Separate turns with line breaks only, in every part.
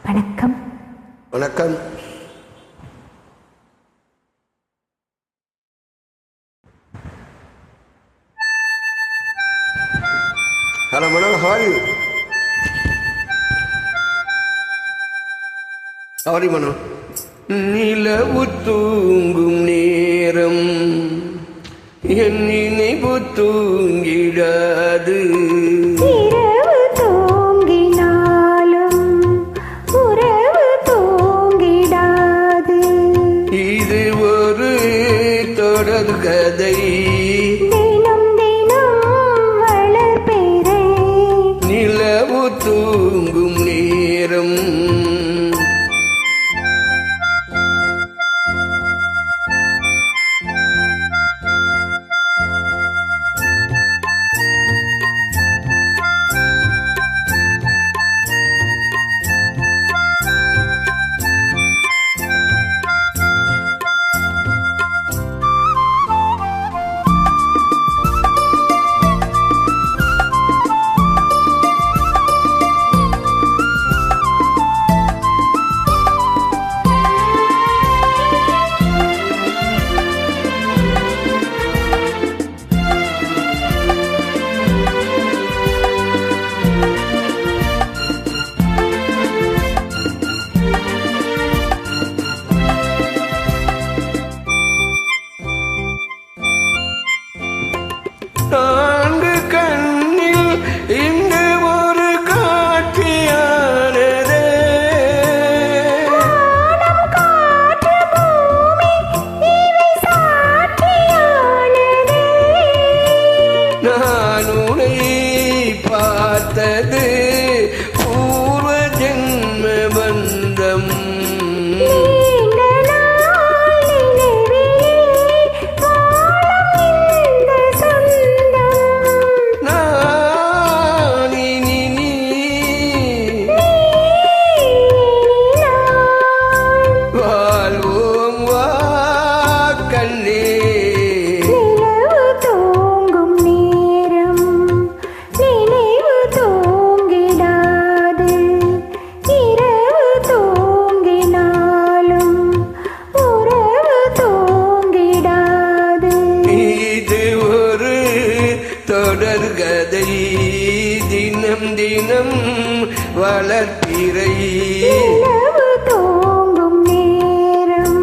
வணக்கம்.
வணக்கம். Hello, Mano. How are you? How are you, Mano? நிலவு தூங்கும் நேரம் என் நினைவு தூங்கிடாது.
இரவு தூங்கினாலும் உறவு தூங்கிடாது.
இது ஒரு தொடர் கதை.
தினம் தினம் வளர்பிறை.
நிலவு தூங்கும் நேரம் நான்கு கண்ணில் இன்று ஒரு காட்சியானது. நான் உன்னை பார்த்தது பூர்வ ஜென்ம பந்தம். தொடர் கதை தினம் தினம் வளர்ப்பிறை.
தூங்கும் நேரம்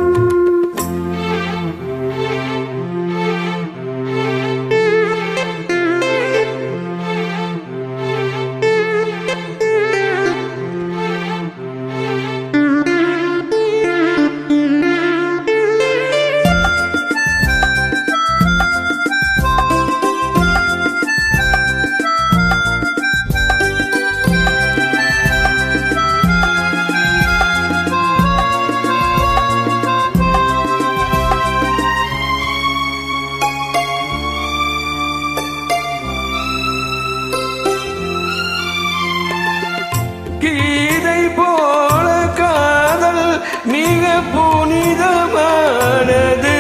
கீதை போல காதல் மிக புனிதமானது.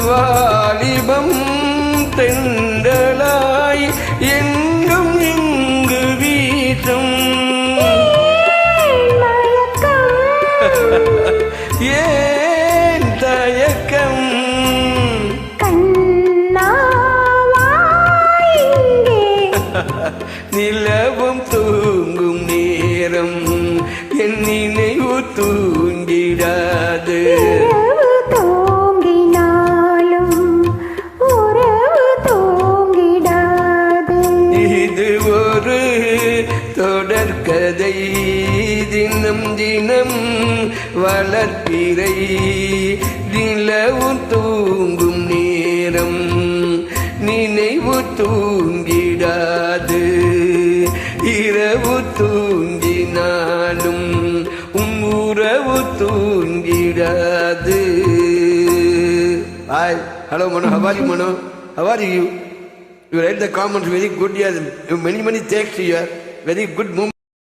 வாலிபம் தென்றலாய் எங்கும் இங்கு வீசும். ஏன் தயக்கம் நிலவும் தூங்கும் நேரம் என் நினைவு தூங்கிடாது. இது ஒரு தொடர் கதை தினம் தினம் வளர்ப்பிறை. நிலவு தூங்கும் நேரம் நினைவு தூங்கிடாது. இரவு தூங்கினாலும் உறவு தூங்கிடாது. Hi, hello Mano, how are you Mano? How are you? You write the comments very good. Many thanks to you. Very good moment.